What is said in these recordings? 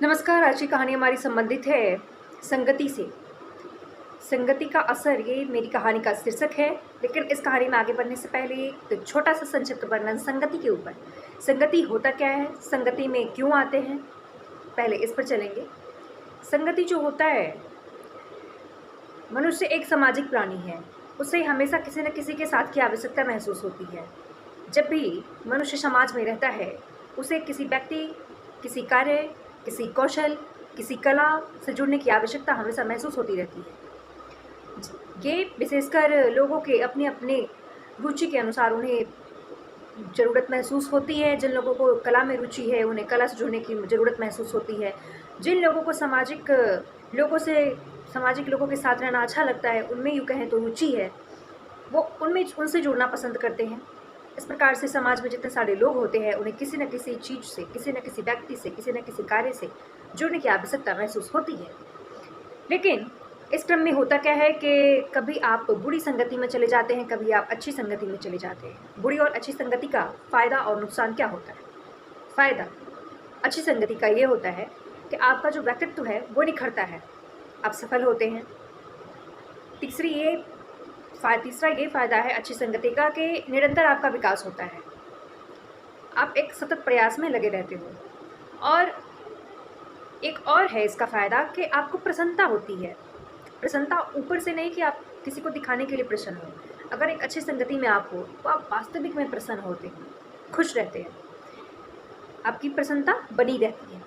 नमस्कार। आज की कहानी हमारी संबंधित है संगति से। संगति का असर, ये मेरी कहानी का शीर्षक है। लेकिन इस कहानी में आगे बढ़ने से पहले एक छोटा सा संक्षिप्त वर्णन संगति के ऊपर। संगति होता क्या है, संगति में क्यों आते हैं, पहले इस पर चलेंगे। संगति जो होता है, मनुष्य एक सामाजिक प्राणी है। उसे हमेशा किसी न किसी के साथ की आवश्यकता महसूस होती है। जब भी मनुष्य समाज में रहता है, उसे किसी व्यक्ति, किसी कार्य, किसी कौशल, किसी कला से जुड़ने की आवश्यकता हमेशा महसूस होती रहती है। ये विशेषकर लोगों के अपने अपने रुचि के अनुसार उन्हें ज़रूरत महसूस होती है। जिन लोगों को कला में रुचि है, उन्हें कला से जुड़ने की ज़रूरत महसूस होती है। जिन लोगों को सामाजिक लोगों के साथ रहना अच्छा लगता है, उनमें यूँ कहें तो रुचि है, वो उनसे जुड़ना पसंद करते हैं। इस प्रकार से समाज में जितने सारे लोग होते हैं, उन्हें किसी न किसी चीज़ से, किसी न किसी व्यक्ति से, किसी न किसी कार्य से जुड़ने की आवश्यकता महसूस होती है। लेकिन इस क्रम में होता क्या है कि कभी आप बुरी संगति में चले जाते हैं, कभी आप अच्छी संगति में चले जाते हैं। बुरी और अच्छी संगति का फ़ायदा और नुकसान क्या होता है? फ़ायदा अच्छी संगति का ये होता है कि आपका जो व्यक्तित्व है वो निखरता है, आप सफल होते हैं। तीसरा ये फ़ायदा है अच्छी संगति का कि निरंतर आपका विकास होता है, आप एक सतत प्रयास में लगे रहते हो। और एक और है इसका फ़ायदा कि आपको प्रसन्नता होती है। प्रसन्नता ऊपर से नहीं कि आप किसी को दिखाने के लिए प्रसन्न हो। अगर एक अच्छी संगति में आप हो तो आप वास्तविक में प्रसन्न होते हैं, खुश रहते हैं, आपकी प्रसन्नता बनी रहती है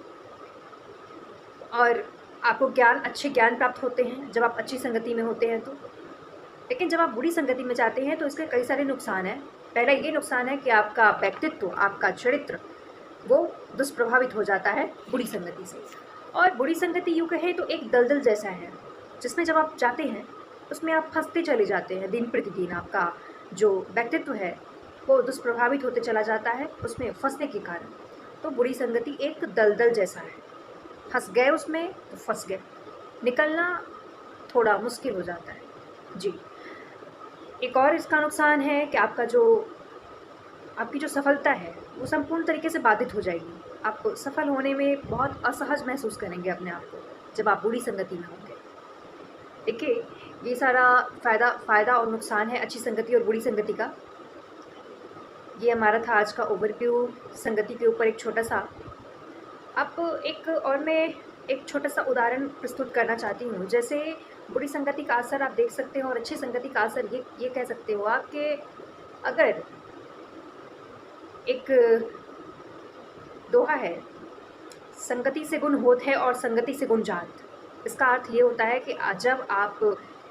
और आपको अच्छे ज्ञान प्राप्त होते हैं जब आप अच्छी संगति में होते हैं तो। लेकिन जब आप बुरी संगति में जाते हैं तो इसके कई सारे नुकसान हैं। पहला ये नुकसान है कि आपका व्यक्तित्व, आपका चरित्र वो दुष्प्रभावित हो जाता है बुरी संगति से। और बुरी संगति यूँ कहे तो एक दलदल जैसा है, जिसमें जब आप जाते हैं उसमें आप फंसते चले जाते हैं। दिन प्रतिदिन आपका जो व्यक्तित्व है वो दुष्प्रभावित होते चला जाता है उसमें फंसने के कारण। तो बुरी संगति एक दलदल जैसा है, फंस गए उसमें तो फंस गए, निकलना थोड़ा मुश्किल हो जाता है जी। एक और इसका नुकसान है कि आपकी जो सफलता है वो संपूर्ण तरीके से बाधित हो जाएगी। आप सफल होने में बहुत असहज महसूस करेंगे अपने आप को जब आप बुरी संगति में होंगे। देखिए, ये सारा फ़ायदा और नुकसान है अच्छी संगति और बुरी संगति का। ये हमारा था आज का ओवरव्यू संगति के ऊपर एक छोटा सा। मैं एक छोटा सा उदाहरण प्रस्तुत करना चाहती हूँ। जैसे बुरी संगति का असर आप देख सकते हो और अच्छी संगति का असर ये कह सकते हो आप कि अगर एक दोहा है, संगति से गुण होत है और संगति से गुण जात। इसका अर्थ ये होता है कि जब आप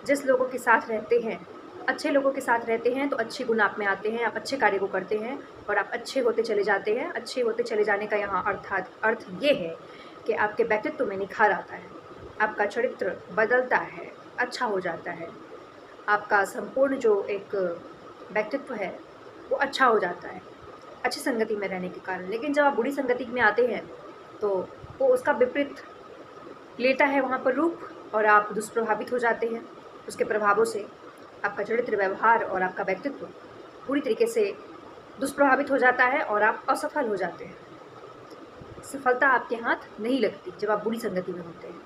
जिस लोगों के साथ रहते हैं, अच्छे लोगों के साथ रहते हैं तो अच्छे गुण आप में आते हैं, आप अच्छे कार्य को करते हैं और आप अच्छे होते चले जाते हैं। अच्छे होते चले जाने का यहाँ अर्थ ये है कि आपके व्यक्तित्व में निखार आता है, आपका चरित्र बदलता है, अच्छा हो जाता है, आपका संपूर्ण जो एक व्यक्तित्व है वो अच्छा हो जाता है अच्छी संगति में रहने के कारण। लेकिन जब आप बुरी संगति में आते हैं तो वो उसका विपरीत लेता है वहाँ पर रूप और आप दुष्प्रभावित हो जाते हैं उसके प्रभावों से। आपका चरित्र, व्यवहार और आपका व्यक्तित्व पूरी तरीके से दुष्प्रभावित हो जाता है और आप असफल हो जाते हैं। सफलता आपके हाथ नहीं लगती जब आप बुरी संगति में होते हैं,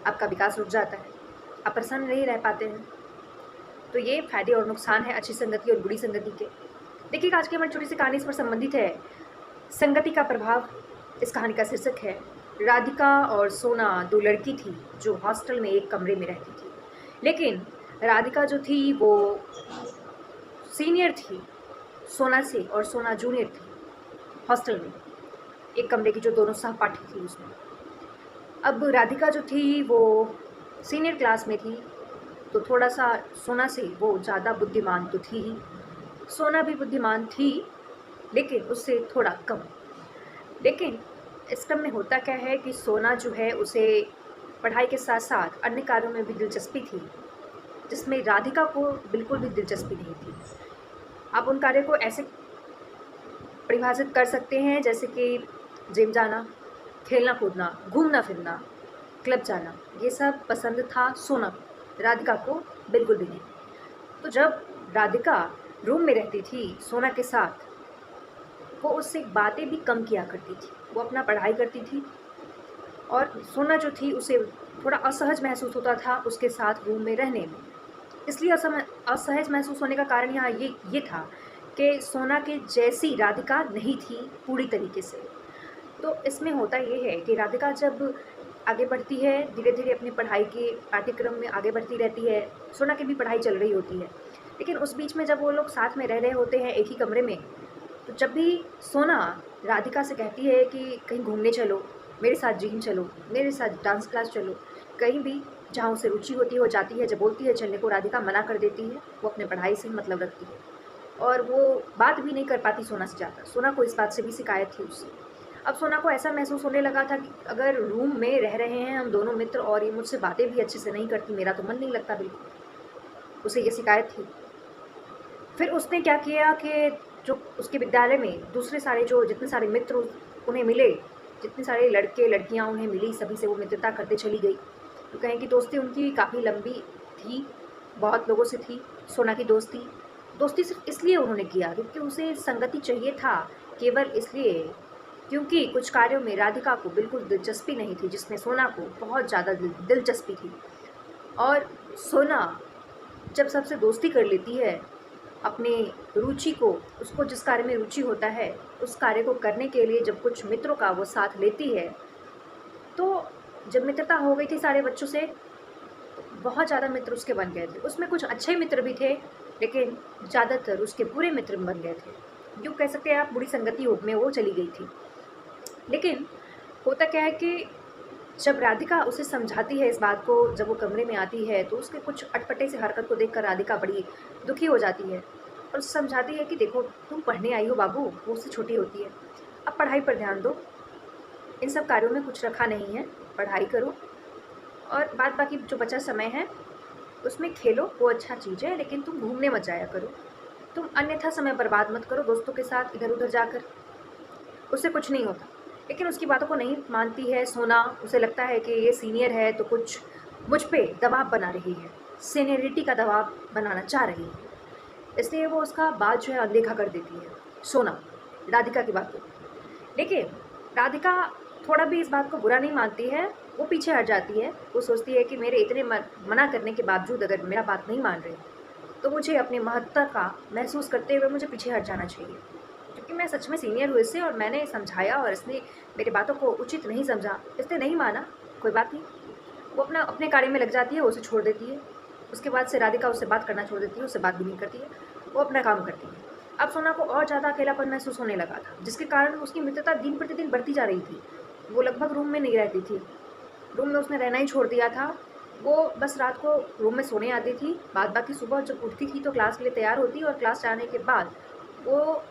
आपका विकास रुक जाता है, आप प्रसन्न नहीं रह पाते हैं। तो ये फ़ायदे और नुकसान है अच्छी संगति और बुरी संगति के। देखिए, आज की हमारी छोटी सी कहानी इस पर संबंधित है, संगति का प्रभाव। इस कहानी का शीर्षक है राधिका और सोना, दो लड़की थी जो हॉस्टल में एक कमरे में रहती थी। लेकिन राधिका जो थी वो सीनियर थी सोना से और सोना जूनियर थी हॉस्टल में, एक कमरे की जो दोनों सहपाठी थी उसमें। अब राधिका जो थी वो सीनियर क्लास में थी तो थोड़ा सा सोना से वो ज़्यादा बुद्धिमान तो थी ही, सोना भी बुद्धिमान थी लेकिन उससे थोड़ा कम। लेकिन इस क्रम में होता क्या है कि सोना जो है उसे पढ़ाई के साथ साथ अन्य कार्यों में भी दिलचस्पी थी जिसमें राधिका को बिल्कुल भी दिलचस्पी नहीं थी। आप उन कार्यों को ऐसे परिभाषित कर सकते हैं जैसे कि जिम जाना, खेलना कूदना, घूमना फिरना, क्लब जाना, ये सब पसंद था सोना को, राधिका को बिल्कुल भी नहीं। तो जब राधिका रूम में रहती थी सोना के साथ, वो उससे बातें भी कम किया करती थी, वो अपना पढ़ाई करती थी और सोना जो थी उसे थोड़ा असहज महसूस होता था उसके साथ रूम में रहने में। इसलिए असहज महसूस होने का कारण यहाँ ये था कि सोना के जैसी राधिका नहीं थी पूरी तरीके से। तो इसमें होता ये है कि राधिका जब आगे बढ़ती है, धीरे-धीरे अपनी पढ़ाई के पाठ्यक्रम में आगे बढ़ती रहती है, सोना की भी पढ़ाई चल रही होती है। लेकिन उस बीच में जब वो लोग साथ में रह रहे होते हैं एक ही कमरे में, तो जब भी सोना राधिका से कहती है कि कहीं घूमने चलो, मेरे साथ जिम चलो, मेरे साथ डांस क्लास चलो, कहीं भी जहाँ उसे रुचि होती है वो जाती है, जब बोलती है चलने को राधिका मना कर देती है, वो अपने पढ़ाई से मतलब रखती है और वो बात भी नहीं कर पाती सोना से ज़्यादा। सोना को इस बात से भी शिकायत थी उससे। अब सोना को ऐसा महसूस होने लगा था कि अगर रूम में रह रहे हैं हम दोनों मित्र और ये मुझसे बातें भी अच्छे से नहीं करती, मेरा तो मन नहीं लगता बिल्कुल। उसे ये शिकायत थी। फिर उसने क्या किया कि जो उसके विद्यालय में दूसरे सारे जो जितने सारे मित्र उन्हें मिले, जितने सारे लड़के लड़कियां उन्हें मिली, सभी से वो मित्रता करते चली गई। तो कहें कि दोस्ती उनकी काफ़ी लंबी थी, बहुत लोगों से थी सोना की दोस्ती। दोस्ती सिर्फ इसलिए उन्होंने किया क्योंकि उसे संगति चाहिए था, केवल इसलिए क्योंकि कुछ कार्यों में राधिका को बिल्कुल दिलचस्पी नहीं थी, जिसमें सोना को बहुत ज़्यादा दिलचस्पी थी। और सोना जब सबसे दोस्ती कर लेती है, अपने रुचि को, उसको जिस कार्य में रुचि होता है, उस कार्य को करने के लिए जब कुछ मित्रों का वो साथ लेती है, तो जब मित्रता हो गई थी सारे बच्चों से, तो बहुत ज़्यादा मित्र उसके बन गए थे। उसमें कुछ अच्छे मित्र भी थे, लेकिन ज़्यादातर उसके बुरे मित्र बन गए थे। यूँ कह सकते हैं आप, बुरी संगति में वो चली गई थी। लेकिन होता क्या है कि जब राधिका उसे समझाती है इस बात को, जब वो कमरे में आती है तो उसके कुछ अटपटे से हरकत को देखकर राधिका बड़ी दुखी हो जाती है और उसे समझाती है कि देखो तुम पढ़ने आई हो बाबू, वो उससे छोटी होती है, अब पढ़ाई पर ध्यान दो, इन सब कार्यों में कुछ रखा नहीं है, पढ़ाई करो और बाद बाकी जो बचा समय है उसमें खेलो, वो अच्छा चीज़ है, लेकिन तुम घूमने मत जाया करो, तुम अन्यथा समय बर्बाद मत करो दोस्तों के साथ इधर उधर जाकर, उससे कुछ नहीं होता। लेकिन उसकी बातों को नहीं मानती है सोना। उसे लगता है कि ये सीनियर है तो कुछ मुझ पे दबाव बना रही है, सीनियरिटी का दबाव बनाना चाह रही है, इसलिए वो उसका बात जो है अनदेखा कर देती है सोना, राधिका की बात को। लेकिन राधिका थोड़ा भी इस बात को बुरा नहीं मानती है, वो पीछे हट जाती है। वो सोचती है कि मेरे इतने मना करने के बावजूद अगर मेरा बात नहीं मान रहे तो मुझे अपनी महत्ता का महसूस करते हुए मुझे पीछे हट जाना चाहिए, क्योंकि मैं सच में सीनियर हूँ इससे और मैंने समझाया और इसने मेरी बातों को उचित नहीं समझा, इसने नहीं माना, कोई बात नहीं। वो अपने कार्य में लग जाती है, वो उसे छोड़ देती है। उसके बाद से राधिका उससे बात करना छोड़ देती है, उससे बात भी नहीं करती है, वो अपना काम करती है। अब सोना को और ज़्यादा अकेलापन महसूस होने लगा था, जिसके कारण उसकी मित्रता दिन प्रतिदिन बढ़ती जा रही थी। वो लगभग रूम में नहीं रहती थी, रूम में उसने रहना ही छोड़ दिया था। वो बस रात को रूम में सोने आती थी, बाद बाकी सुबह जब उठती थी तो क्लास के लिए तैयार होती और क्लास जाने के बाद वो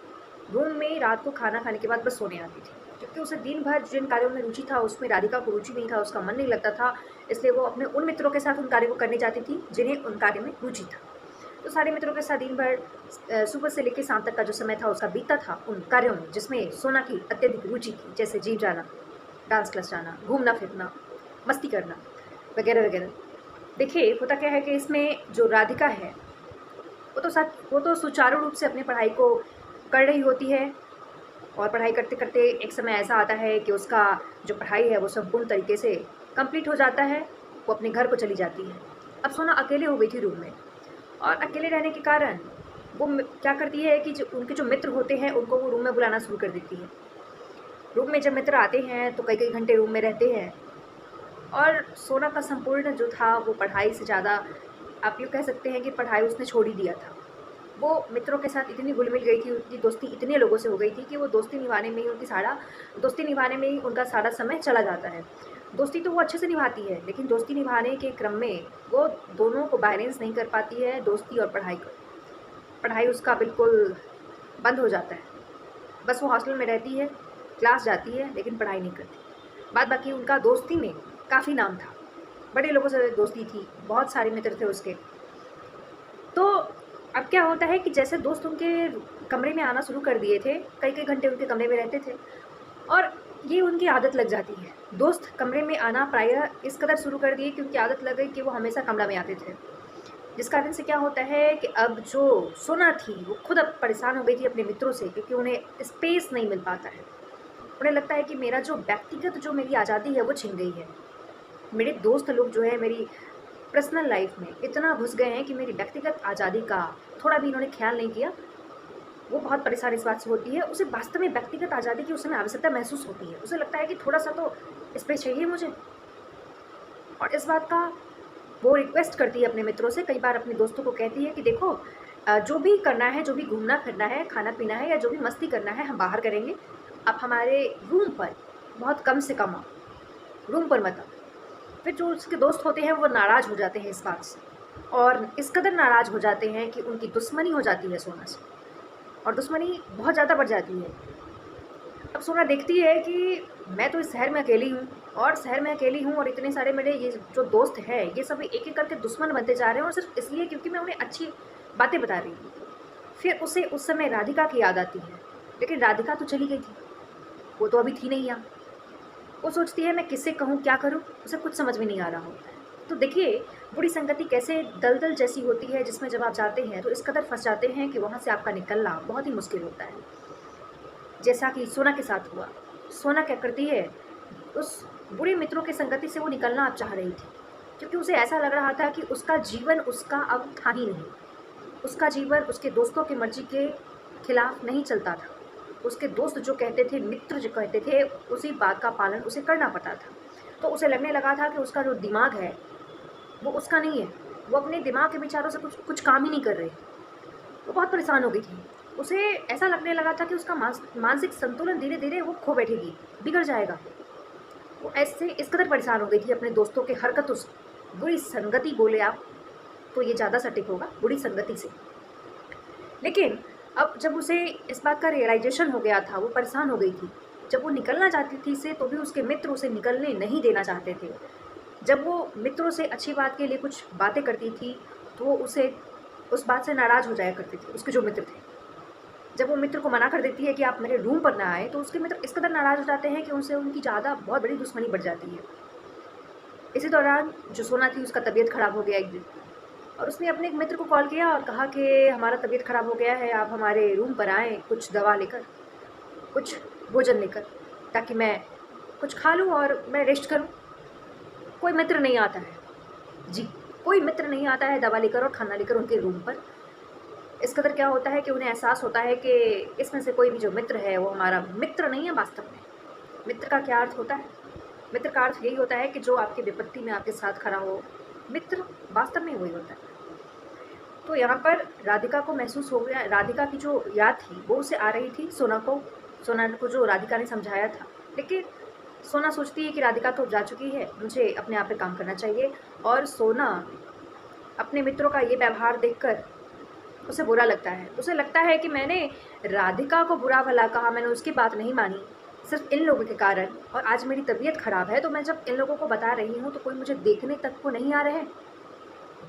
रूम में रात को खाना खाने के बाद बस सोने आती थी, क्योंकि उसे दिन भर जिन कार्यों में रुचि था उसमें राधिका को रुचि नहीं था, उसका मन नहीं लगता था। इसलिए वो अपने उन मित्रों के साथ उन कार्यों को करने जाती थी जिन्हें उन कार्यों में रुचि था। तो सारे मित्रों के साथ दिन भर सुबह से लेकर शाम तक का जो समय था उसका बीतता था उन कार्यों में जिसमें सोना की अत्यधिक रुचि थी, जैसे जिम जाना, डांस क्लास जाना, घूमना फिरना, मस्ती करना वगैरह वगैरह। देखिए होता क्या है कि इसमें जो राधिका है वो तो सुचारू रूप से अपनी पढ़ाई को कर रही होती है और पढ़ाई करते करते एक समय ऐसा आता है कि उसका जो पढ़ाई है वो संपूर्ण तरीके से कंप्लीट हो जाता है, वो अपने घर को चली जाती है। अब सोना अकेले हो गई थी रूम में और अकेले रहने के कारण वो क्या करती है कि जो उनके जो मित्र होते हैं उनको वो रूम में बुलाना शुरू कर देती है। रूम में जब मित्र आते हैं तो कई कई घंटे रूम में रहते हैं और सोना का संपूर्ण जो था वो पढ़ाई से ज़्यादा, आप यूँ कह सकते हैं कि पढ़ाई उसने छोड़ ही दिया था। वो मित्रों के साथ इतनी घुल मिल गई थी, उनकी दोस्ती इतने लोगों से हो गई थी कि वो दोस्ती निभाने में ही उनका सारा समय चला जाता है। दोस्ती तो वो अच्छे से निभाती है, लेकिन दोस्ती निभाने के क्रम में वो दोनों को बैलेंस नहीं कर पाती है, दोस्ती और पढ़ाई को। पढ़ाई उसका बिल्कुल बंद हो जाता है, बस वो हॉस्टल में रहती है, क्लास जाती है, लेकिन पढ़ाई नहीं करती। बाद बाकी उनका दोस्ती में काफ़ी नाम था, बड़े लोगों से दोस्ती थी, बहुत सारे मित्र थे उसके। तो अब क्या होता है कि जैसे दोस्त उनके कमरे में आना शुरू कर दिए थे, कई कई घंटे उनके कमरे में रहते थे और ये उनकी आदत लग जाती है। दोस्त कमरे में आना प्रायः इस कदर शुरू कर दिए कि उनकी आदत लग गई कि वो हमेशा कमरा में आते थे, जिस कारण से क्या होता है कि अब जो सोना थी वो खुद अब परेशान हो गई थी अपने मित्रों से, क्योंकि उन्हें स्पेस नहीं मिल पाता है। उन्हें लगता है कि मेरा जो व्यक्तिगत जो मेरी आज़ादी है वो छिन गई है। मेरे दोस्त लोग जो है मेरी पर्सनल लाइफ में इतना घुस गए हैं कि मेरी व्यक्तिगत आज़ादी का थोड़ा भी इन्होंने ख्याल नहीं किया। वो बहुत परेशान इस बात से होती है। उसे वास्तव में व्यक्तिगत आज़ादी की उस समय आवश्यकता महसूस होती है। उसे लगता है कि थोड़ा-सा तो स्पेस चाहिए मुझे, और इस बात का वो रिक्वेस्ट करती है अपने मित्रों से, कई बार अपने दोस्तों को कहती है कि देखो जो भी करना है, जो भी घूमना-फिरना है, खाना-पीना है या जो भी मस्ती करना है हम बाहर करेंगे। आप हमारे रूम पर बहुत कम से कम आओ, रूम पर मत आओ। फिर जो उसके दोस्त होते हैं वो नाराज़ हो जाते हैं इस बात से, और इस कदर नाराज़ हो जाते हैं कि उनकी दुश्मनी हो जाती है सोना से, और दुश्मनी बहुत ज़्यादा बढ़ जाती है। अब सोना देखती है कि मैं तो इस शहर में अकेली हूँ, और शहर में अकेली हूँ, और इतने सारे मेरे ये जो दोस्त हैं ये सब एक-एक करके दुश्मन बनते जा रहे हैं, और सिर्फ़ इसलिए क्योंकि मैं उन्हें अच्छी बातें बता रही हूँ। फिर उसे उस समय राधिका की याद आती है, लेकिन राधिका तो चली गई थी, वो तो अभी थी नहीं यहाँ। वो सोचती है मैं किससे कहूँ, क्या करूँ? उसे कुछ समझ में नहीं आ रहा होता है। तो देखिए, बुरी संगति कैसे दलदल जैसी होती है, जिसमें जब आप जाते हैं तो इस कदर फँस जाते हैं कि वहाँ से आपका निकलना बहुत ही मुश्किल होता है। जैसा कि सोना के साथ हुआ। सोना क्या करती है, उस बुरे मित्रों की संगति से वो निकलना अब चाह रही थी, क्योंकि उसे ऐसा लग रहा था कि उसका जीवन उसका अब था ही नहीं। उसका जीवन उसके दोस्तों की मर्ज़ी के खिलाफ नहीं चलता था। उसके दोस्त जो कहते थे, मित्र जो कहते थे, उसी बात का पालन उसे करना पड़ता था। तो उसे लगने लगा था कि उसका जो दिमाग है, वो उसका नहीं है। वो अपने दिमाग के विचारों से कुछ कुछ काम ही नहीं कर रही। वो बहुत परेशान हो गई थी। उसे ऐसा लगने लगा था कि उसका मानसिक संतुलन धीरे-धीरे वो खो बैठेगी, बिगड़ जाएगा। वो ऐसे इस कदर परेशान हो गई थी अपने दोस्तों के हरकतों से। बुरी संगति बोले आप तो ये ज़्यादा सटीक होगा, बुरी संगति से। लेकिन अब जब उसे इस बात का रियलाइज़ेशन हो गया था, वो परेशान हो गई थी। जब वो निकलना चाहती थी से, तो भी उसके मित्र उसे निकलने नहीं देना चाहते थे। जब वो मित्रों से अच्छी बात के लिए कुछ बातें करती थी, तो वो उसे उस बात से नाराज़ हो जाया करते थे, उसके जो मित्र थे। जब वो मित्र को मना कर देती है कि आप मेरे रूम पर ना आएँ, तो उसके मित्र इस कदर नाराज़ हो जाते हैं कि उनसे उनकी ज़्यादा बहुत बड़ी दुश्मनी बढ़ जाती है। इसी दौरान जो सोना थी उसका तबीयत ख़राब हो गया एक दिन, और उसने अपने एक मित्र को कॉल किया और कहा कि हमारा तबीयत ख़राब हो गया है, आप हमारे रूम पर आएँ कुछ दवा लेकर, कुछ भोजन लेकर, ताकि मैं कुछ खा लूँ और मैं रेस्ट करूँ। कोई मित्र नहीं आता है। जी, कोई मित्र नहीं आता है दवा लेकर और खाना लेकर उनके रूम पर। इस कदर क्या होता है कि उन्हें एहसास होता है कि इसमें से कोई भी जो मित्र है वो हमारा मित्र नहीं है वास्तव में। मित्र का क्या अर्थ होता है? मित्र का अर्थ यही होता है कि जो आपकी विपत्ति में आपके साथ खड़ा हो। मित्र वास्तव में वही होता है। तो यहाँ पर राधिका को महसूस हो गया, राधिका की जो याद थी वो उसे आ रही थी सोना को जो राधिका ने समझाया था। लेकिन सोना सोचती है कि राधिका तो जा चुकी है, मुझे अपने आप पे काम करना चाहिए, और सोना अपने मित्रों का ये व्यवहार देखकर उसे बुरा लगता है। उसे लगता है कि मैंने राधिका को बुरा-भला कहा, मैंने उसकी बात नहीं मानी, सिर्फ़ इन लोगों के कारण, और आज मेरी तबीयत ख़राब है, तो मैं जब इन लोगों को बता रही हूँ, तो कोई मुझे देखने तक को नहीं आ रहे हैं।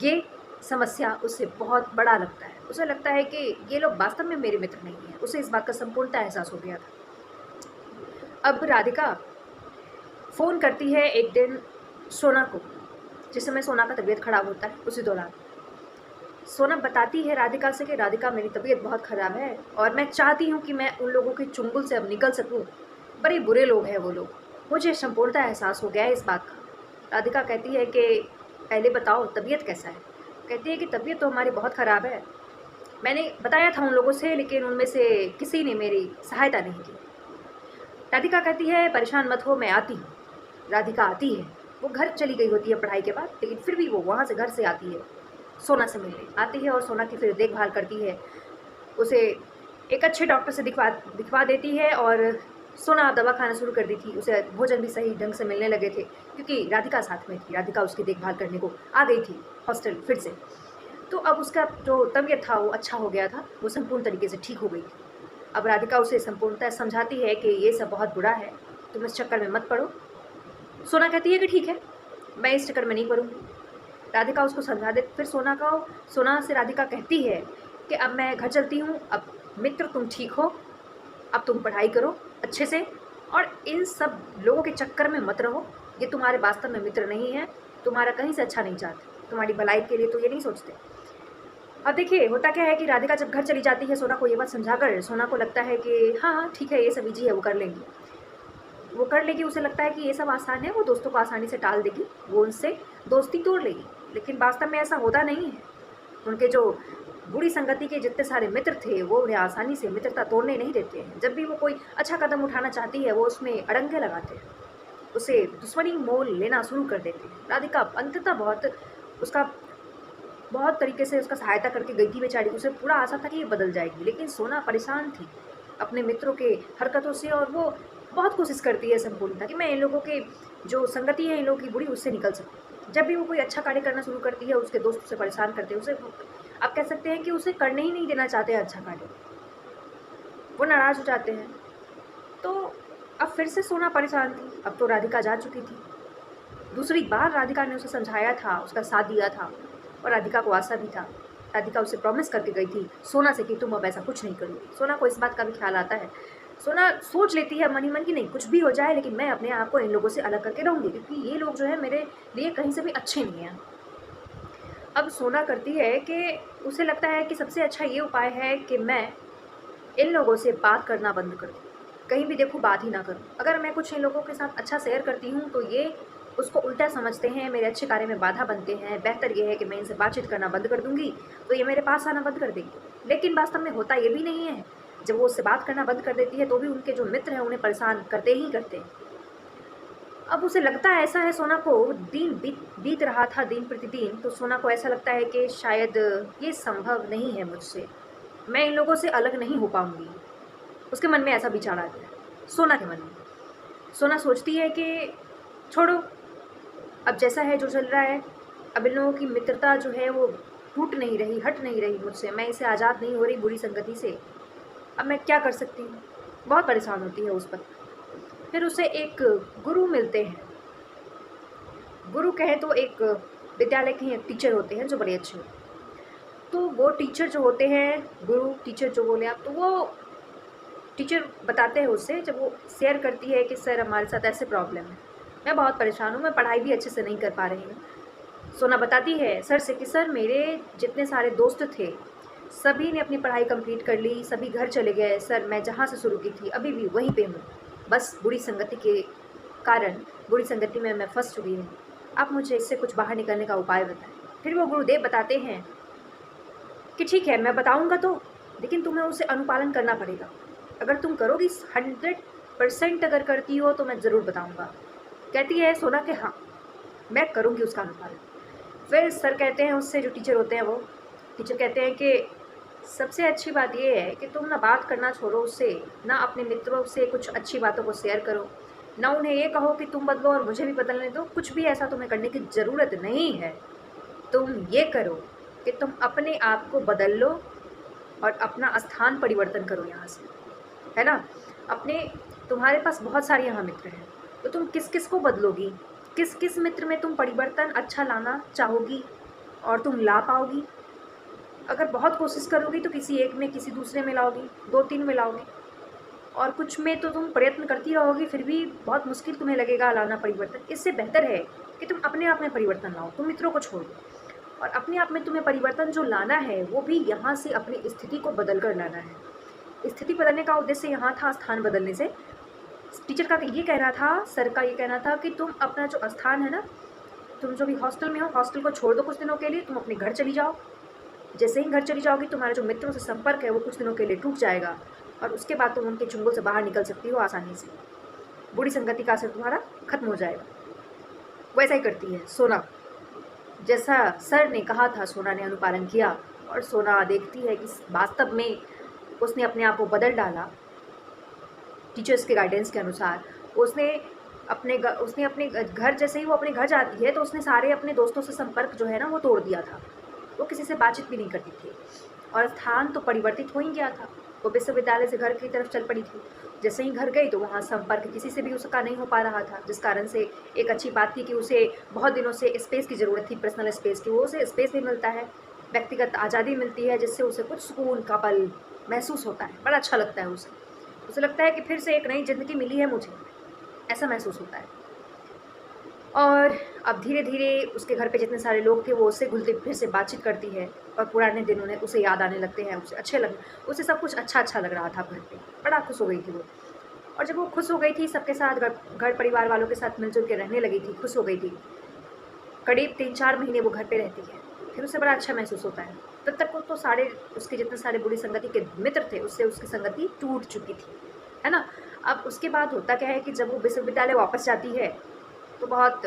ये समस्या उसे बहुत बड़ा लगता है। उसे लगता है कि ये लोग वास्तव में मेरे मित्र नहीं हैं। उसे इस बात का संपूर्णतः एहसास हो गया था। अब राधिका फ़ोन करती है एक दिन सोना को, जिस समय सोना का तबीयत ख़राब होता है, उसी दौरान। सोना बताती है राधिका से कि राधिका मेरी तबीयत बहुत ख़राब है, और मैं चाहती हूँ कि मैं उन लोगों के चुंगल से अब निकल सकूँ। बड़े बुरे लोग हैं वो लोग। मुझे संपूर्णतः एहसास हो गया है इस बात का। राधिका कहती है कि पहले बताओ तबीयत कैसा है? कहती है कि तबीयत तो हमारी बहुत ख़राब है। मैंने बताया था उन लोगों से, लेकिन उनमें से किसी ने मेरी सहायता नहीं की। राधिका कहती है परेशान मत हो, मैं आती हूँ। राधिका आती है। वो घर चली गई होती है पढ़ाई के बाद, लेकिन फिर भी वो वहाँ से घर से आती है, सोना से मिलने आती है, और सोना की फिर देखभाल करती है। उसे एक अच्छे डॉक्टर से दिखवा देती है, और सोना अब दवा खाना शुरू कर दी थी। उसे भोजन भी सही ढंग से मिलने लगे थे, क्योंकि राधिका साथ में थी। राधिका उसकी देखभाल करने को आ गई थी हॉस्टल फिर से। तो अब उसका जो तबीयत था वो अच्छा हो गया था, वो संपूर्ण तरीके से ठीक हो गई थी। अब राधिका उसे संपूर्णतः समझाती है कि ये सब बहुत बुरा है, तुम इस चक्कर में मत पड़ो। सोना कहती है कि ठीक है, मैं इस चक्कर में नहीं पड़ूँगी। राधिका उसको समझा दे, फिर सोना से राधिका कहती है कि अब मैं घर चलती हूँ, अब मित्र तुम ठीक हो, अब तुम पढ़ाई करो अच्छे से, और इन सब लोगों के चक्कर में मत रहो। ये तुम्हारे वास्तव में मित्र नहीं है, तुम्हारा कहीं से अच्छा नहीं चाहते, तुम्हारी भलाई के लिए तो ये नहीं सोचते। अब देखिए होता क्या है कि राधिका जब घर चली जाती है, सोना को ये बात समझाकर, सोना को लगता है कि हाँ हाँ ठीक है, ये सब ईजी है, वो कर लेंगी। वो कर लेगी, उसे लगता है कि ये सब आसान है, वो दोस्तों को आसानी से टाल देगी, वो उनसे दोस्ती तोड़ लेगी। लेकिन वास्तव में ऐसा होता नहीं है। उनके जो बुरी संगति के जितने सारे मित्र थे, वो उन्हें आसानी से मित्रता तोड़ने नहीं देते हैं। जब भी वो कोई अच्छा कदम उठाना चाहती है, वो उसमें अड़ंगे लगाते हैं, उसे दुश्मनी मोल लेना शुरू कर देते हैं। राधिका अंततः उसका बहुत तरीके से उसका सहायता करके गई थी बेचारी। उसे पूरा आशा था कि ये बदल जाएगी, लेकिन सोना परेशान थी अपने मित्रों के हरकतों से, और वो बहुत कोशिश करती है संपूर्णता कि मैं इन लोगों के जो संगति है, इन लोगों की बुरी, उससे निकल सकूँ। जब भी वो कोई अच्छा कार्य करना शुरू करती है, उसके दोस्त उसे परेशान करते हैं, उसे आप कह सकते हैं कि उसे करने ही नहीं देना चाहते हैं अच्छा कार्य, वो नाराज़ हो जाते हैं। तो अब फिर से सोना परेशान थी। अब तो राधिका जा चुकी थी। दूसरी बार राधिका ने उसे समझाया था, उसका साथ दिया था, और राधिका को आशा भी था। राधिका उसे प्रॉमिस करके गई थी सोना से कि तुम अब ऐसा कुछ नहीं करोगी। सोना को इस बात का भी ख्याल आता है। सोना सोच लेती है मन ही मन कि नहीं, कुछ भी हो जाए लेकिन मैं अपने आप को इन लोगों से अलग करके रहूँगी, क्योंकि ये लोग जो है मेरे लिए कहीं से भी अच्छे नहीं हैं। अब सोना करती है कि उसे लगता है कि सबसे अच्छा ये उपाय है कि मैं इन लोगों से बात करना बंद कर दूँ, कहीं भी देखूँ बात ही ना करूँ। अगर मैं कुछ इन लोगों के साथ अच्छा शेयर करती हूँ तो ये उसको उल्टा समझते हैं, मेरे अच्छे कार्य में बाधा बनते हैं। बेहतर ये है कि मैं इनसे बातचीत करना बंद कर दूँगी तो ये मेरे पास आना बंद कर देंगे। लेकिन वास्तव में होता ये भी नहीं है। जब वो उससे बात करना बंद कर देती है तो भी उनके जो मित्र हैं उन्हें परेशान करते ही करते हैं। अब उसे लगता है ऐसा है, सोना को दिन बीत रहा था दिन प्रतिदिन, तो सोना को ऐसा लगता है कि शायद ये संभव नहीं है मुझसे, मैं इन लोगों से अलग नहीं हो पाऊँगी। उसके मन में ऐसा विचार आ गया, सोना के मन में। सोना सोचती है कि छोड़ो, अब जैसा है जो चल रहा है, अब इन लोगों की मित्रता जो है वो टूट नहीं रही, हट नहीं रही मुझसे, मैं इसे आज़ाद नहीं हो रही बुरी संगति से। अब मैं क्या कर सकती हूँ? बहुत परेशान होती है उस पर। फिर उसे एक गुरु मिलते हैं। गुरु कहें तो एक विद्यालय के एक टीचर होते हैं जो बड़े अच्छे होते हैं। तो वो टीचर जो होते हैं, गुरु टीचर जो बोले आप, तो वो टीचर बताते हैं उससे, जब वो शेयर करती है कि सर हमारे साथ ऐसे प्रॉब्लम है, मैं बहुत परेशान हूँ, मैं पढ़ाई भी अच्छे से नहीं कर पा रही हूँ। सोना बताती है सर से कि सर मेरे जितने सारे दोस्त थे सभी ने अपनी पढ़ाई कंप्लीट कर ली, सभी घर चले गए। सर मैं जहाँ से शुरू की थी अभी भी वहीं पे हूँ, बस बुरी संगति के कारण बुरी संगति में मैं फंस चुकी हूँ। आप मुझे इससे कुछ बाहर निकलने का उपाय बताएं। फिर वो गुरुदेव बताते हैं कि ठीक है मैं बताऊँगा तो, लेकिन तुम्हें उसे अनुपालन करना पड़ेगा। अगर तुम करोगी 100% अगर करती हो तो मैं ज़रूर बताऊँगा। कहती है सोना कि हाँ मैं करूँगी उसका अनुपालन। फिर सर कहते हैं उससे, जो टीचर होते हैं वो टीचर कहते हैं कि सबसे अच्छी बात ये है कि तुम ना बात करना छोड़ो उससे, ना अपने मित्रों से कुछ अच्छी बातों को शेयर करो, ना उन्हें ये कहो कि तुम बदलो और मुझे भी बदलने दो। कुछ भी ऐसा तुम्हें करने की ज़रूरत नहीं है। तुम ये करो कि तुम अपने आप को बदल लो और अपना स्थान परिवर्तन करो यहाँ से, है ना। अपने तुम्हारे पास बहुत सारे यहाँ मित्र हैं, तो तुम किस किस को बदलोगी, किस किस मित्र में तुम परिवर्तन अच्छा लाना चाहोगी और तुम ला पाओगी। अगर बहुत कोशिश करोगी तो किसी एक में, किसी दूसरे में लाओगी, 2-3 में लाओगी, और कुछ में तो तुम प्रयत्न करती रहोगी फिर भी बहुत मुश्किल तुम्हें लगेगा लाना परिवर्तन। इससे बेहतर है कि तुम अपने आप में परिवर्तन लाओ, तुम मित्रों को छोड़ दो, और अपने आप में तुम्हें परिवर्तन जो लाना है वो भी यहाँ से अपनी स्थिति को बदल कर लाना है। स्थिति बदलने का उद्देश्य यहाँ था स्थान बदलने से। टीचर का ये कहना था, सर का ये कहना था कि तुम अपना जो स्थान है ना, तुम जो भी हॉस्टल में हो, हॉस्टल को छोड़ दो कुछ दिनों के लिए, तुम अपने घर चली जाओ। जैसे ही घर चली जाओगी तुम्हारा जो मित्रों से संपर्क है वो कुछ दिनों के लिए टूट जाएगा, और उसके बाद तुम उनके चुंगल से बाहर निकल सकती हो आसानी से। बुरी संगति का असर तुम्हारा खत्म हो जाएगा। वैसा ही करती है सोना, जैसा सर ने कहा था सोना ने अनुपालन किया, और सोना देखती है कि वास्तव में उसने अपने आप को बदल डाला टीचर्स के गाइडेंस के अनुसार। उसने अपने घर, जैसे ही वो अपने घर जाती है तो उसने सारे अपने दोस्तों से संपर्क जो है ना वो तोड़ दिया था। वो किसी से बातचीत भी नहीं करती थी, और स्थान तो परिवर्तित हो ही गया था। वो विश्वविद्यालय से घर की तरफ चल पड़ी थी। जैसे ही घर गई तो वहाँ संपर्क किसी से भी उसका नहीं हो पा रहा था, जिस कारण से एक अच्छी बात थी कि उसे बहुत दिनों से स्पेस की ज़रूरत थी, पर्सनल स्पेस की। वो उसे स्पेस भी मिलता है, व्यक्तिगत आज़ादी मिलती है, जिससे उसे कुछ सुकून का पल महसूस होता है, बड़ा अच्छा लगता है उसे लगता है कि फिर से एक नई ज़िंदगी मिली है मुझे, ऐसा महसूस होता है। और अब धीरे धीरे उसके घर पे जितने सारे लोग थे वो उससे घुलते फिर से बातचीत करती है, और पुराने दिनों ने उसे याद आने लगते हैं, उसे सब कुछ अच्छा लग रहा था घर पे, बड़ा खुश हो गई थी वो। और जब वो खुश हो गई थी सबके साथ, घर परिवार वालों के साथ मिलजुल के रहने लगी थी, खुश हो गई थी, करीब 3-4 महीने वो घर पे रहती है, फिर उसे बड़ा अच्छा महसूस होता है। तब तक वो तो सारे उसके जितने सारे बुरी संगति के मित्र थे, उससे उसकी संगति टूट चुकी थी, है ना? अब उसके बाद होता क्या है कि जब वो विश्वविद्यालय वापस जाती है, तो बहुत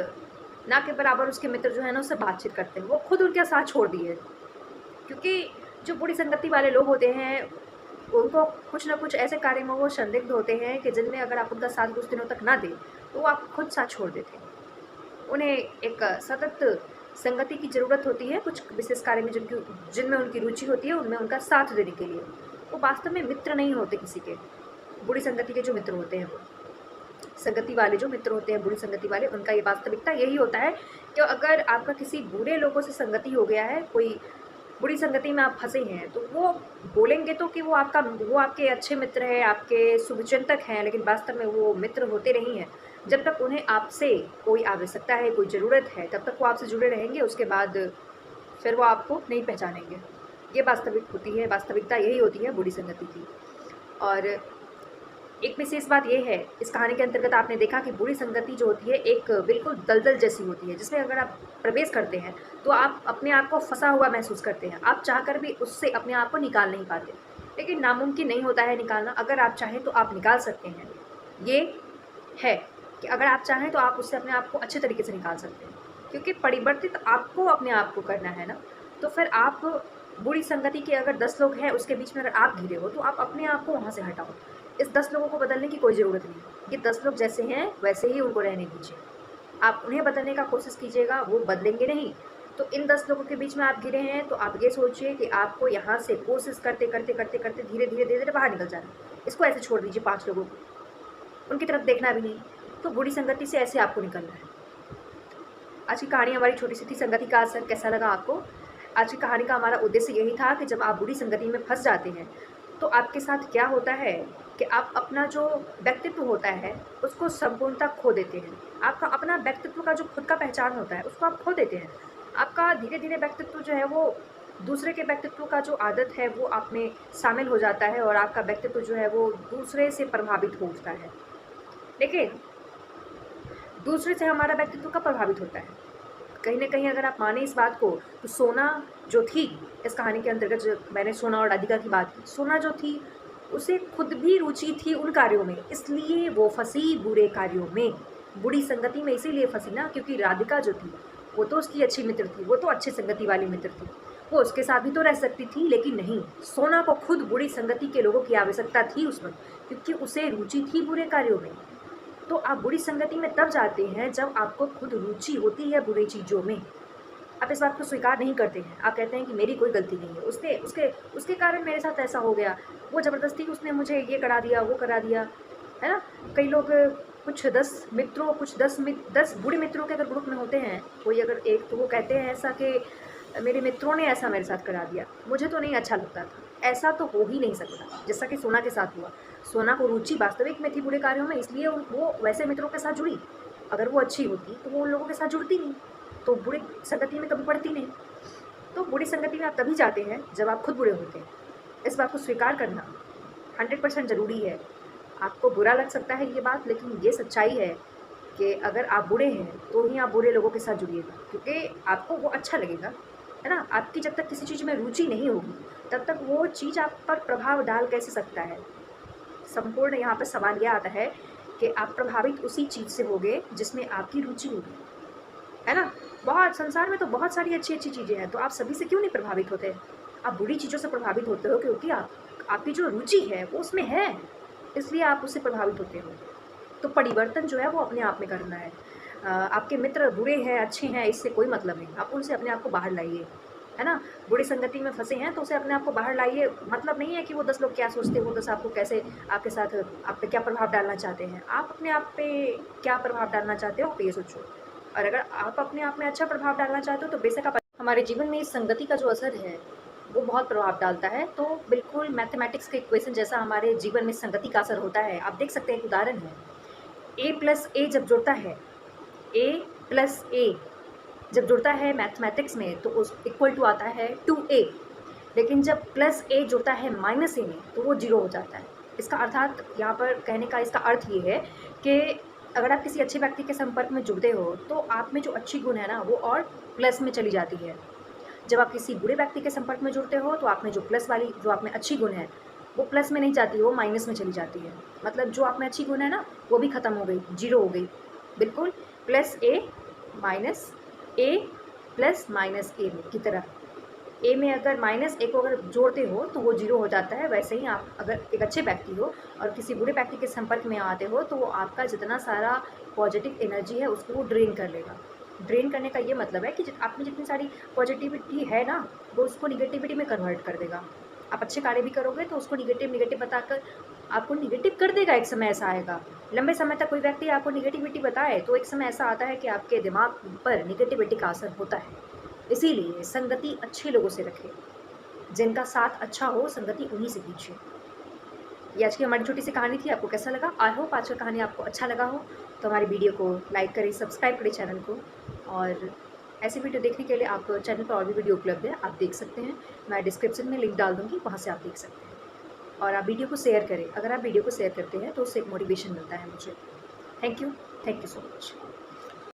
ना के बराबर उसके मित्र जो है ना उससे बातचीत करते हैं। वो खुद उनका साथ छोड़ दिए, क्योंकि जो बुरी संगति वाले लोग होते हैं, उनको कुछ ना कुछ ऐसे कार्य में वो संदिग्ध होते हैं कि जिनमें अगर आप उनका साथ कुछ दिनों तक ना दें, तो वो आपको खुद साथ छोड़ देते हैं। उन्हें एक सतत संगति की ज़रूरत होती है, कुछ विशेष कार्य में जिनमें उनकी रुचि होती है, उनमें उनका साथ देने के लिए। वो वास्तव में मित्र नहीं होते किसी के, बुरी संगति के जो मित्र होते हैं वो। संगति वाले जो मित्र होते हैं, बुरी संगति वाले, उनका ये वास्तविकता यही होता है कि अगर आपका किसी बुरे लोगों से संगति हो गया है, कोई बुरी संगति में आप फँसे हैं, तो वो बोलेंगे तो कि वो आपके अच्छे मित्र हैं, आपके शुभचिंतक हैं, लेकिन वास्तव में वो मित्र होते नहीं हैं। जब तक उन्हें आपसे कोई आवश्यकता है, कोई ज़रूरत है, तब तक वो आपसे जुड़े रहेंगे, उसके बाद फिर वो आपको नहीं पहचानेंगे। ये वास्तविकता यही होती है बुरी संगति की। और एक विशेष बात ये है, इस कहानी के अंतर्गत आपने देखा कि बुरी संगति जो होती है एक बिल्कुल दलदल जैसी होती है, जिसमें अगर आप प्रवेश करते हैं तो आप अपने आप को फंसा हुआ महसूस करते हैं। आप चाहकर भी उससे अपने आप को निकाल नहीं पाते, लेकिन नामुमकिन नहीं होता है निकालना। अगर आप चाहें तो आप निकाल सकते हैं। ये है कि अगर आप चाहें तो आप उससे अपने आप को अच्छे तरीके से निकाल सकते हैं, क्योंकि परिवर्तित आपको अपने आप को करना है ना। तो फिर आप बुरी संगति के अगर 10 लोग हैं, उसके बीच में अगर आप घिरे हो, तो आप अपने आप को वहाँ से हटाओ। इस 10 लोगों को बदलने की कोई ज़रूरत नहीं। ये 10 लोग जैसे हैं वैसे ही उनको रहने दीजिए। आप उन्हें बदलने का कोशिश कीजिएगा, वो बदलेंगे नहीं। तो इन 10 लोगों के बीच में आप घिरे हैं, तो आप ये सोचिए कि आपको यहाँ से कोशिश करते धीरे-धीरे बाहर निकल जाना है। इसको ऐसे छोड़ दीजिए 5 लोगों को, उनकी तरफ देखना भी नहीं। तो बुरी संगति से ऐसे आपको निकलना है। आज की कहानी हमारी छोटी सी थी, संगति का असर। कैसा लगा आपको? आज की कहानी का हमारा उद्देश्य यही था कि जब आप बुरी संगति में फंस जाते हैं, तो आपके साथ क्या होता है कि आप अपना जो व्यक्तित्व होता है उसको संपूर्णतः खो देते हैं। आपका अपना व्यक्तित्व का जो खुद का पहचान होता है उसको आप खो देते हैं। आपका धीरे-धीरे व्यक्तित्व जो है वो दूसरे के व्यक्तित्व का जो आदत है वो आप में शामिल हो जाता है, और आपका व्यक्तित्व जो है वो दूसरे से प्रभावित हो उठता है। लेकिन दूसरे से हमारा व्यक्तित्व कब प्रभावित होता है? कहीं न कहीं अगर आप माने इस बात को, तो सोना जो थी, इस कहानी के अंतर्गत जो मैंने सोना और राधिका की बात की, सोना जो थी उसे खुद भी रुचि थी उन कार्यों में, इसलिए वो फंसी बुरे कार्यों में, बुरी संगति में इसीलिए फंसी ना, क्योंकि राधिका जो थी वो तो उसकी अच्छी मित्र थी, वो तो अच्छी संगति वाली मित्र थी, वो उसके साथ भी तो रह सकती थी। लेकिन नहीं, सोना को खुद बुरी संगति के लोगों की आवश्यकता थी उस वक्त, क्योंकि उसे रुचि थी बुरे कार्यों में। तो आप बुरी संगति में तब जाते हैं जब आपको खुद रुचि होती है बुरी चीज़ों में। आप इस बात को स्वीकार नहीं करते हैं। आप कहते हैं कि मेरी कोई गलती नहीं है, उसके कारण मेरे साथ ऐसा हो गया, वो ज़बरदस्ती उसने मुझे ये करा दिया, वो करा दिया, है ना? कई लोग कुछ 10 मित्रों, कुछ 10 बुरे मित्रों के अगर ग्रुप में होते हैं, कोई अगर एक, तो वो कहते हैं ऐसा कि मेरे मित्रों ने ऐसा मेरे साथ करा दिया, मुझे तो नहीं अच्छा लगता था। ऐसा तो हो ही नहीं सकता, जैसा कि सोना के साथ हुआ। सोना को रुचि वास्तविक में थी बुरे कार्यों में, इसलिए वो वैसे मित्रों के साथ जुड़ी। अगर वो अच्छी होती तो वो उन लोगों के साथ जुड़ती नहीं, तो बुरी संगति में कभी पड़ती नहीं। तो बुरी संगति में आप तभी जाते हैं जब आप खुद बुरे होते हैं। इस बात को स्वीकार करना 100% ज़रूरी है। आपको बुरा लग सकता है ये बात, लेकिन ये सच्चाई है कि अगर आप बुरे हैं तो ही आप बुरे लोगों के साथ जुड़िएगा, क्योंकि आपको वो अच्छा लगेगा, है ना? आपकी जब तक किसी चीज़ में रुचि नहीं होगी, तब तक वो चीज़ आप पर प्रभाव डाल कैसे सकता है? संपूर्ण यहाँ पर सवाल यह आता है कि आप प्रभावित उसी चीज़ से होगे जिसमें आपकी रुचि होगी, है ना? बहुत संसार में तो बहुत सारी अच्छी-अच्छी चीज़ें हैं, तो आप सभी से क्यों नहीं प्रभावित होते? आप बुरी चीज़ों से प्रभावित होते हो क्योंकि आपकी जो रुचि है वो उसमें है, इसलिए आप उससे प्रभावित होते हो। तो परिवर्तन जो है वो अपने आप में करना है। आपके मित्र बुरे हैं, अच्छे हैं, इससे कोई मतलब नहीं। आप उनसे अपने आप को बाहर लाइए, है ना? बुरी संगति में फँसे हैं तो उसे अपने आप को बाहर लाइए। मतलब नहीं है कि वो 10 लोग क्या सोचते हैं, वो 10 आपको कैसे, आपके साथ, आप पे क्या प्रभाव डालना चाहते हैं। आप अपने आप पे क्या प्रभाव डालना चाहते हो, आप ये सोचो। और अगर आप अपने आप में अच्छा प्रभाव डालना चाहते हो तो बेशक आप, हमारे जीवन में इस संगति का जो असर है वो बहुत प्रभाव डालता है। तो बिल्कुल मैथमेटिक्स के इक्वेशन जैसा हमारे जीवन में संगति का असर होता है। आप देख सकते हैं, एक उदाहरण है, A+A जब जुड़ता है, A+A जब जुड़ता है मैथमेटिक्स में, तो उस इक्वल टू आता है 2A। लेकिन जब +A जुड़ता है -A में, तो वो 0 हो जाता है। इसका अर्थात यहाँ पर कहने का इसका अर्थ ये है कि अगर आप किसी अच्छे व्यक्ति के संपर्क में जुड़ते हो तो आप में जो अच्छी गुण है ना वो और प्लस में चली जाती है। जब आप किसी बुरे व्यक्ति के संपर्क में जुड़ते हो तो आप में जो प्लस वाली जो आप में अच्छी गुण है वो प्लस में नहीं जाती, वो माइनस में चली जाती है। मतलब जो आप में अच्छी गुण है ना वो भी ख़त्म हो गई, जीरो हो गई। बिल्कुल प्लस ए माइनस ए प्लस माइनस ए की तरह। ए में अगर माइनस ए को अगर जोड़ते हो तो वो जीरो हो जाता है। वैसे ही आप अगर एक अच्छे व्यक्ति हो और किसी बुरे व्यक्ति के संपर्क में आते हो तो वो आपका जितना सारा पॉजिटिव एनर्जी है उसको वो ड्रेन कर लेगा। ड्रेन करने का ये मतलब है कि आप में जितनी सारी पॉजिटिविटी है ना वो उसको निगेटिविटी में कन्वर्ट कर देगा। आप अच्छे कार्य भी करोगे तो उसको निगेटिव बताकर आपको निगेटिव कर देगा। एक समय ऐसा आएगा, लंबे समय तक कोई व्यक्ति आपको निगेटिविटी बताए तो एक समय ऐसा आता है कि आपके दिमाग पर निगेटिविटी का असर होता है। इसीलिए संगति अच्छे लोगों से रखें, जिनका साथ अच्छा हो संगति उन्हीं से कीजिए। ये आज की हमारी छोटी सी कहानी थी। आपको कैसा लगा? आई होप आज का कहानी आपको अच्छा लगा हो। तो हमारी वीडियो को लाइक करें, सब्सक्राइब करें चैनल को, और ऐसी वीडियो देखने के लिए आप चैनल पर और भी वीडियो उपलब्ध है, आप देख सकते हैं। मैं डिस्क्रिप्शन में लिंक डाल दूँगी, वहाँ से आप देख सकते हैं। और आप वीडियो को शेयर करें। अगर आप वीडियो को शेयर करते हैं तो उससे एक मोटिवेशन मिलता है मुझे। Thank you so much.